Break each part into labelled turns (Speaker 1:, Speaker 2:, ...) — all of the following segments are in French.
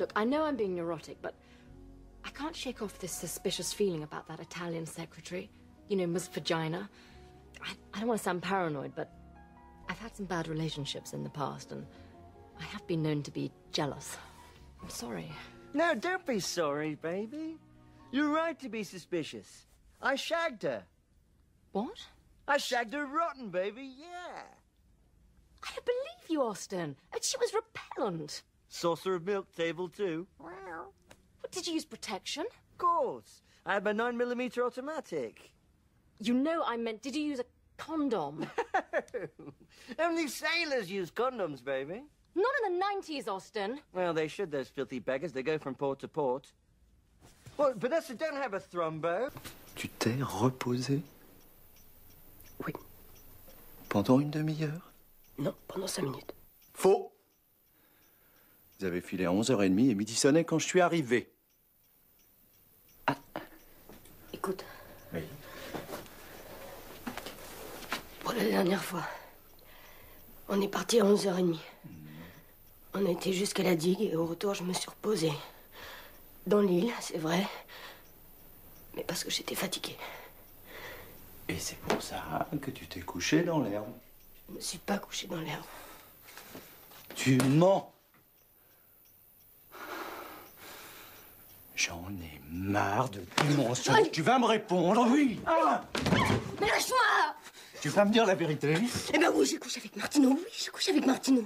Speaker 1: Look, I know I'm being neurotic, but I can't shake off this suspicious feeling about that Italian secretary. You know, Miss Vagina. I don't want to sound paranoid, but I've had some bad relationships in the past, and I have been known to be jealous. I'm sorry.
Speaker 2: No, don't be sorry, baby. You're right to be suspicious. I shagged her.
Speaker 1: What?
Speaker 2: I shagged her rotten, baby, yeah.
Speaker 1: I don't believe you, Austin. She was repellent.
Speaker 2: Saucer of milk, table 2.
Speaker 1: What, did you use protection?
Speaker 2: Of course. I had my 9mm automatic.
Speaker 1: You know I meant, did you use a condom?
Speaker 2: Only sailors use condoms, baby.
Speaker 1: Not in the 90s, Austin.
Speaker 2: Well, they should, those filthy beggars. They go from port to port. Well, Vanessa, don't have a thrombo.
Speaker 3: Tu t'es reposé?
Speaker 4: Oui.
Speaker 3: Pendant une demi-heure?
Speaker 4: Non, pendant 5 minutes.
Speaker 3: Faux! Vous avez filé à 11h30 et midi sonnait quand je suis arrivé.
Speaker 4: Ah, écoute.
Speaker 3: Oui.
Speaker 4: Pour la dernière fois, on est parti à 11h30. On a été jusqu'à la digue et au retour, je me suis reposée. Dans l'île, c'est vrai. Mais parce que j'étais fatiguée.
Speaker 3: Et c'est pour ça que tu t'es couché dans l'herbe.
Speaker 4: Je me suis pas couchée dans l'herbe.
Speaker 3: Tu mens! J'en ai marre de tes mensonges. Tu vas me répondre, oui! Ah!
Speaker 4: Mais lâche-moi!
Speaker 3: Tu vas me dire la vérité?
Speaker 4: Eh ben oui, j'ai couché avec Martino. Oui, j'ai couché avec Martino.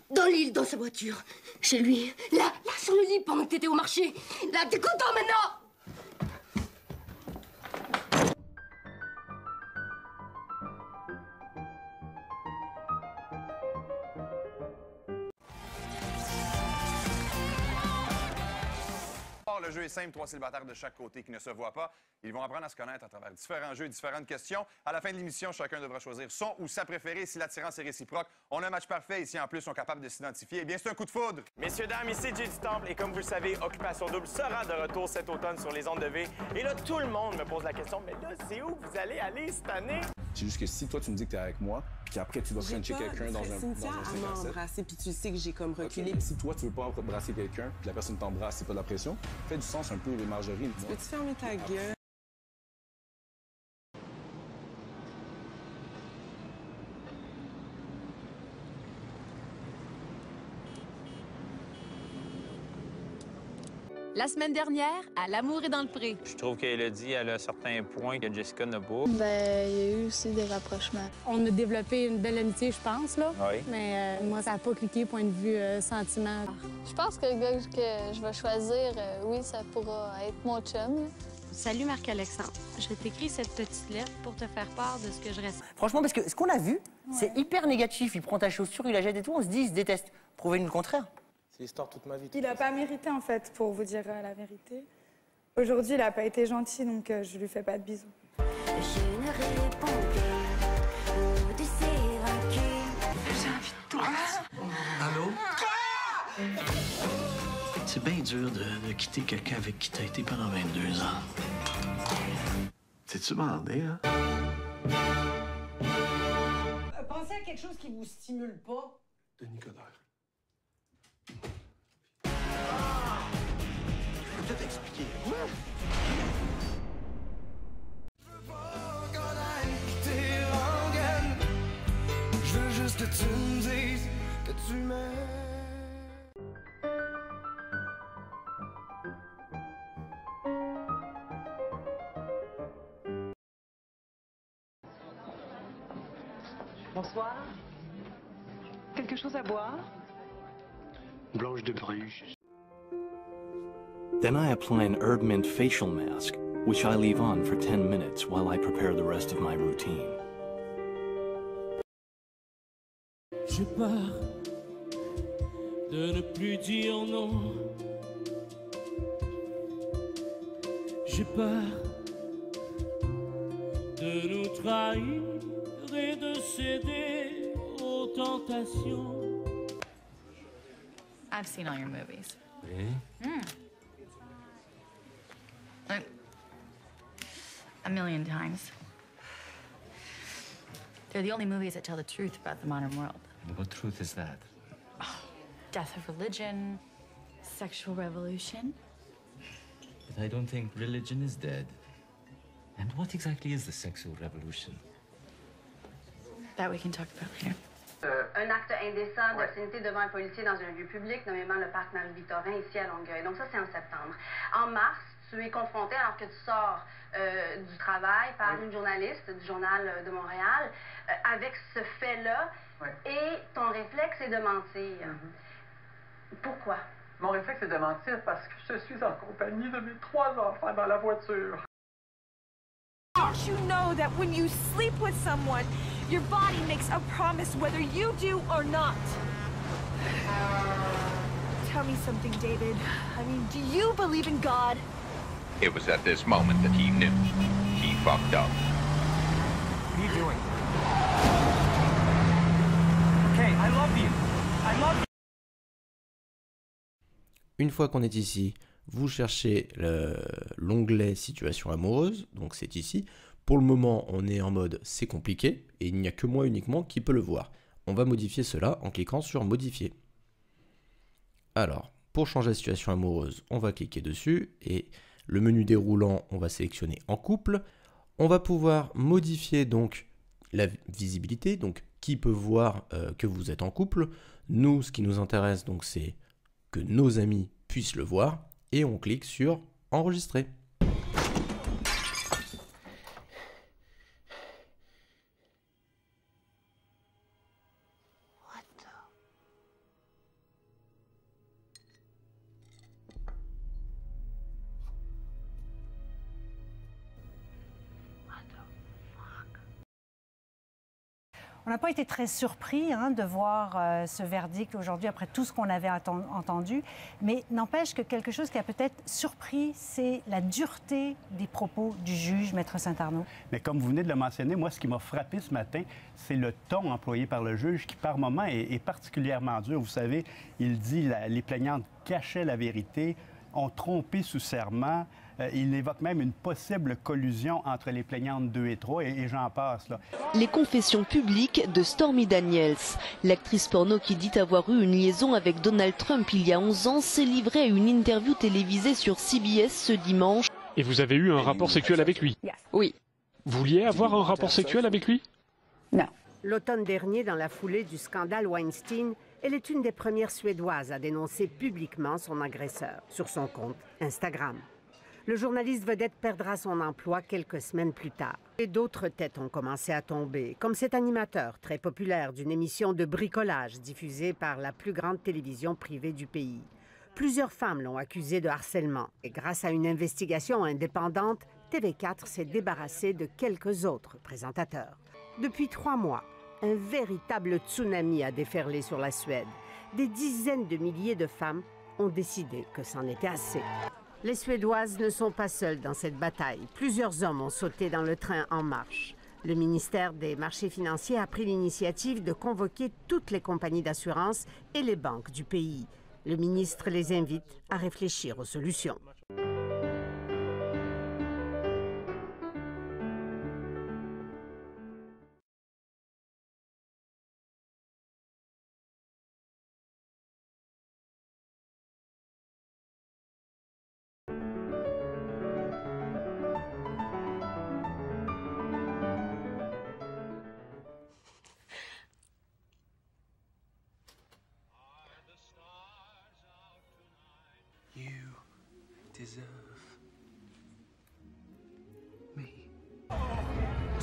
Speaker 4: Dans l'île, dans sa voiture. Chez lui. Là, sur le lit, pendant que t'étais au marché. Là, t'es content maintenant?
Speaker 5: Le jeu est simple, 3 célibataires de chaque côté qui ne se voient pas. Ils vont apprendre à se connaître à travers différents jeux et différentes questions. À la fin de l'émission, chacun devra choisir son ou sa préférée. Si l'attirance est réciproque, on a un match parfait. Et si en plus, on est capable de s'identifier, eh bien, c'est un coup de foudre.
Speaker 6: Messieurs, dames, ici Jay du Temple. Et comme vous le savez, Occupation Double sera de retour cet automne sur les ondes de V. Et là, tout le monde me pose la question, mais là, c'est où vous allez aller cette année?
Speaker 7: C'est juste que si toi, tu me dis que t'es avec moi, puis après, tu vas frencher quelqu'un dans un
Speaker 8: Cynthia, elle m'a embrassé, puis tu sais que j'ai comme reculé.
Speaker 7: Okay. Si toi, tu veux pas embrasser quelqu'un, puis la personne t'embrasse, c'est pas de la pression, fais du sens un peu, les margarines.
Speaker 8: Peux-tu fermer ta gueule?
Speaker 9: La semaine dernière, à L'amour est dans le pré.
Speaker 10: Je trouve qu'Élodie, elle a certains points que Jessica n'a pas.
Speaker 11: Ben, il y a eu aussi des rapprochements.
Speaker 12: On a développé une belle amitié, je pense, là.
Speaker 10: Oui.
Speaker 12: Mais moi, ça n'a pas cliqué, point de vue sentiment.
Speaker 11: Je pense que le gars que je vais choisir, oui, ça pourra être mon chum.
Speaker 13: Salut Marc-Alexandre. Je t'écris cette petite lettre pour te faire part de ce que je ressens.
Speaker 14: Franchement, parce que ce qu'on a vu, c'est hyper négatif. Il prend ta chaussure, il la jette et tout, on se dit, il se déteste. Prouvez-nous le contraire.
Speaker 7: C'est l'histoire toute ma vie.
Speaker 15: Il n'a pas mérité, en fait, pour vous dire la vérité. Aujourd'hui, il n'a pas été gentil, donc je lui fais pas de bisous.
Speaker 16: Je ne réponds plus, tu sais vaincu.
Speaker 17: J'ai envie de toi.
Speaker 18: Allô? C'est bien dur de quitter quelqu'un avec qui t'as été pendant 22 ans. T'es-tu bandé, hein?
Speaker 19: Pensez à quelque chose qui vous stimule pas.
Speaker 18: Denis Coderre.
Speaker 2: Je peux t'expliquer.
Speaker 20: Je veux juste que tu me dises que tu m'aimes.
Speaker 19: Bonsoir. Quelque chose à boire?
Speaker 18: Blanche de Bruges.
Speaker 21: Then I apply an herb mint facial mask, which I leave on for 10 minutes while I prepare the rest of my routine.
Speaker 22: J'ai peur de ne plus dire non. J'ai peur de nous trahir et de céder aux tentations.
Speaker 23: I've seen all your movies.
Speaker 18: Really?
Speaker 23: Like, a million times. They're the only movies that tell the truth about the modern world.
Speaker 18: What truth is that?
Speaker 23: Death of religion,
Speaker 13: sexual revolution.
Speaker 1: But I don't think religion is dead. And what exactly is the sexual revolution?
Speaker 13: That we can talk about later.
Speaker 3: Un acte indécent d'obscénité devant un policier dans un lieu public, nommément le parc Marie-Victorin, ici à Longueuil. Donc ça, c'est en septembre. En mars, tu es confronté, alors que tu sors du travail par une journaliste du Journal de Montréal, avec ce fait-là, et ton réflexe est de mentir. Pourquoi?
Speaker 17: Mon réflexe est de mentir parce que je suis en compagnie de mes 3 enfants dans la voiture.
Speaker 24: Don't you know that when you sleep with someone, your body makes a promise whether you do or not? Tell me something, David. I mean, do you believe in God?
Speaker 25: It was at this moment that he knew. He fucked up.
Speaker 17: What are you doing? Okay, I love you. I love you.
Speaker 26: Une fois qu'on est ici, vous cherchez l'onglet situation amoureuse, donc c'est ici. Pour le moment, on est en mode c'est compliqué et il n'y a que moi uniquement qui peut le voir. On va modifier cela en cliquant sur modifier. Alors, pour changer la situation amoureuse, on va cliquer dessus et le menu déroulant, on va sélectionner en couple. On va pouvoir modifier donc la visibilité, donc qui peut voir que vous êtes en couple. Nous, ce qui nous intéresse, donc c'est que nos amis puissent le voir et on clique sur enregistrer.
Speaker 27: On n'a pas été très surpris de voir ce verdict aujourd'hui après tout ce qu'on avait entendu, mais n'empêche que quelque chose qui a peut-être surpris, c'est la dureté des propos du juge, Maître Saint-Arnaud.
Speaker 28: Mais comme vous venez de le mentionner, moi, ce qui m'a frappé ce matin, c'est le ton employé par le juge qui, par moments, est particulièrement dur. Vous savez, il dit les plaignantes cachaient la vérité, ont trompé sous serment. Il évoque même une possible collusion entre les plaignantes 2 et 3, et j'en passe. Là.
Speaker 29: Les confessions publiques de Stormy Daniels. L'actrice porno qui dit avoir eu une liaison avec Donald Trump il y a 11 ans s'est livrée à une interview télévisée sur CBS ce dimanche.
Speaker 30: Et vous avez eu un rapport sexuel avec lui?
Speaker 29: Oui.
Speaker 30: Vous vouliez avoir un rapport sexuel avec lui?
Speaker 31: Non. L'automne dernier, dans la foulée du scandale Weinstein, elle est une des premières Suédoises à dénoncer publiquement son agresseur sur son compte Instagram. Le journaliste vedette perdra son emploi quelques semaines plus tard. Et d'autres têtes ont commencé à tomber, comme cet animateur très populaire d'une émission de bricolage diffusée par la plus grande télévision privée du pays. Plusieurs femmes l'ont accusé de harcèlement. Et grâce à une investigation indépendante, TV4 s'est débarrassé de quelques autres présentateurs. Depuis 3 mois, un véritable tsunami a déferlé sur la Suède. Des dizaines de milliers de femmes ont décidé que c'en était assez. Les Suédoises ne sont pas seules dans cette bataille. Plusieurs hommes ont sauté dans le train En Marche. Le ministère des Marchés financiers a pris l'initiative de convoquer toutes les compagnies d'assurance et les banques du pays. Le ministre les invite à réfléchir aux solutions.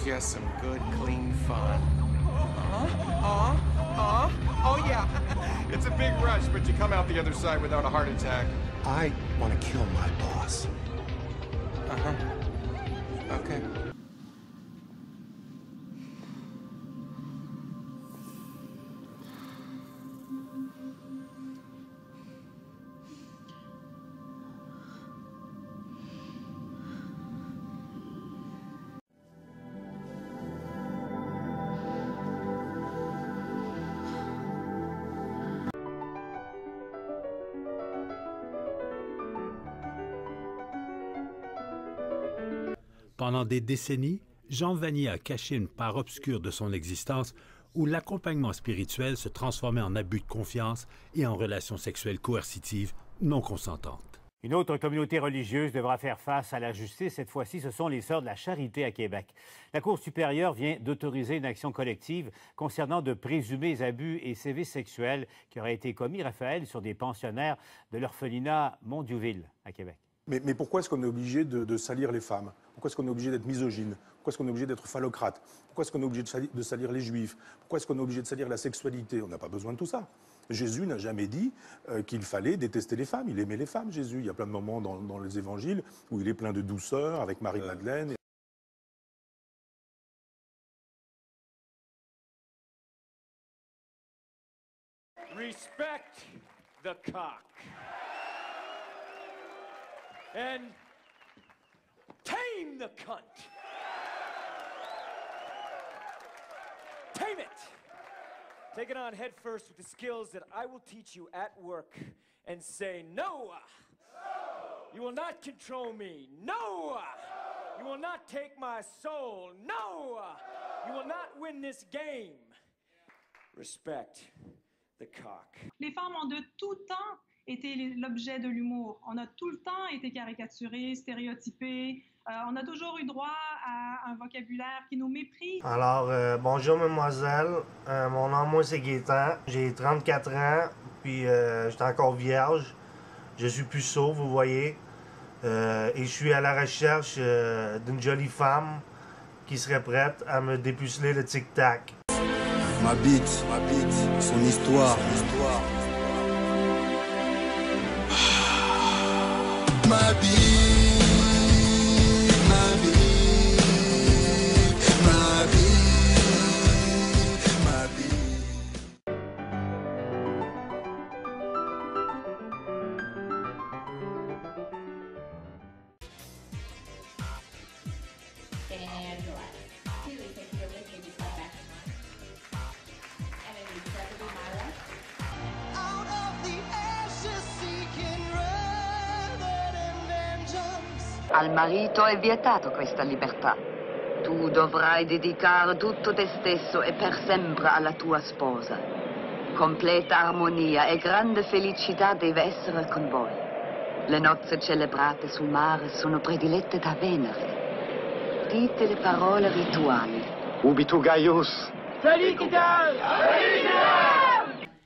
Speaker 32: Just some good, clean fun.
Speaker 5: Oh, yeah. It's a big rush, but you come out the other side without a heart attack.
Speaker 32: I want to kill my boss.
Speaker 5: Okay.
Speaker 33: Pendant des décennies, Jean Vanier a caché une part obscure de son existence où l'accompagnement spirituel se transformait en abus de confiance et en relations sexuelles coercitives non consentantes.
Speaker 2: Une autre communauté religieuse devra faire face à la justice. Cette fois-ci, ce sont les Sœurs de la Charité à Québec. La Cour supérieure vient d'autoriser une action collective concernant de présumés abus et sévices sexuels qui auraient été commis, Raphaël, sur des pensionnaires de l'orphelinat Mont-Diouville à Québec.
Speaker 4: Mais pourquoi est-ce qu'on est obligé de salir les femmes? Pourquoi est-ce qu'on est obligé d'être misogyne? Pourquoi est-ce qu'on est obligé d'être phallocrate? Pourquoi est-ce qu'on est obligé de salir les juifs? Pourquoi est-ce qu'on est obligé de salir la sexualité? On n'a pas besoin de tout ça. Jésus n'a jamais dit qu'il fallait détester les femmes. Il aimait les femmes, Jésus. Il y a plein de moments dans les évangiles où il est plein de douceur avec Marie-Madeleine.
Speaker 22: Respect the cock. And tame the cunt. Tame it. Take it on head first with the skills that I will teach you at work and say, no, you will not control me. No, you will not take my soul. No, you will not win this game. Respect the cock.
Speaker 6: Les femmes ont de tout temps été l'objet de l'humour. On a tout le temps été caricaturés, stéréotypés. On a toujours eu droit à un vocabulaire qui nous méprise.
Speaker 7: Alors, bonjour mademoiselle. Mon nom, moi, c'est Gaétan. J'ai 34 ans, puis je suis encore vierge. Je suis puceau, vous voyez. Et je suis à la recherche d'une jolie femme qui serait prête à me dépuceler le tic-tac.
Speaker 8: Ma bite, son histoire. Ma bite.
Speaker 9: Al marito è vietato questa libertà. Tu dovrai dedicare tutto te stesso e per sempre alla tua sposa. Completa armonia e grande felicità deve essere con voi. Le nozze celebrate sul mare sono predilette da Venere. Dite le parole rituali.
Speaker 7: Ubi tu Gaius?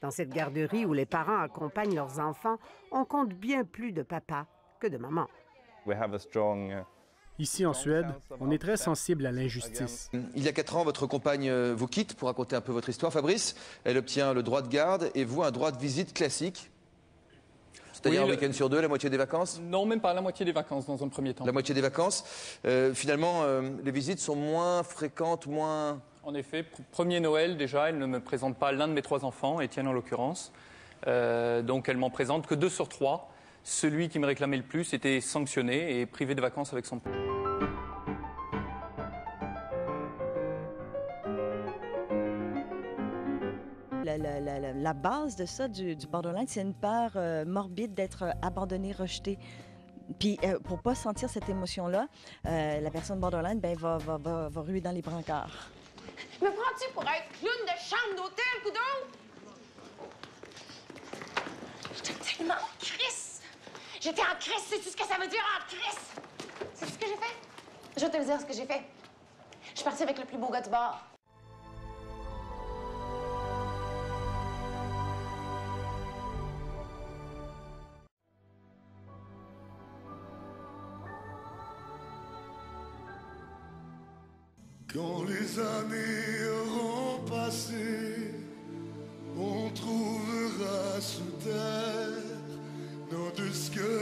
Speaker 31: Dans cette garderie où les parents accompagnent leurs enfants, on compte bien plus de papa que de maman.
Speaker 10: Ici en Suède, on est très sensible à l'injustice.
Speaker 11: Il y a 4 ans, votre compagne vous quitte pour raconter un peu votre histoire, Fabrice. Elle obtient le droit de garde et vous un droit de visite classique. C'est-à-dire un week-end sur 2, la moitié des vacances?
Speaker 12: Non, même pas la moitié des vacances dans un premier temps.
Speaker 11: La moitié des vacances. Finalement, les visites sont moins fréquentes, moins...
Speaker 12: En effet, premier Noël déjà, elle ne me présente pas l'un de mes 3 enfants, Étienne en l'occurrence. Donc elle m'en présente que 2 sur 3. Celui qui me réclamait le plus était sanctionné et privé de vacances avec son père.
Speaker 14: La base de ça, du borderline, c'est une peur morbide d'être abandonné, rejeté. Puis pour pas sentir cette émotion-là, la personne borderline va ruer dans les brancards.
Speaker 15: Me prends-tu pour être clown de chambre d'hôtel, coudon? J'étais tellement en crise! J'étais en crise, sais-tu ce que ça veut dire, en crise? Sais-tu ce que j'ai fait? Je vais te le dire ce que j'ai fait. Je suis partie avec le plus beau gars du bar.
Speaker 8: Quand les années auront passé, on trouvera sous terre nos 2 squelettes.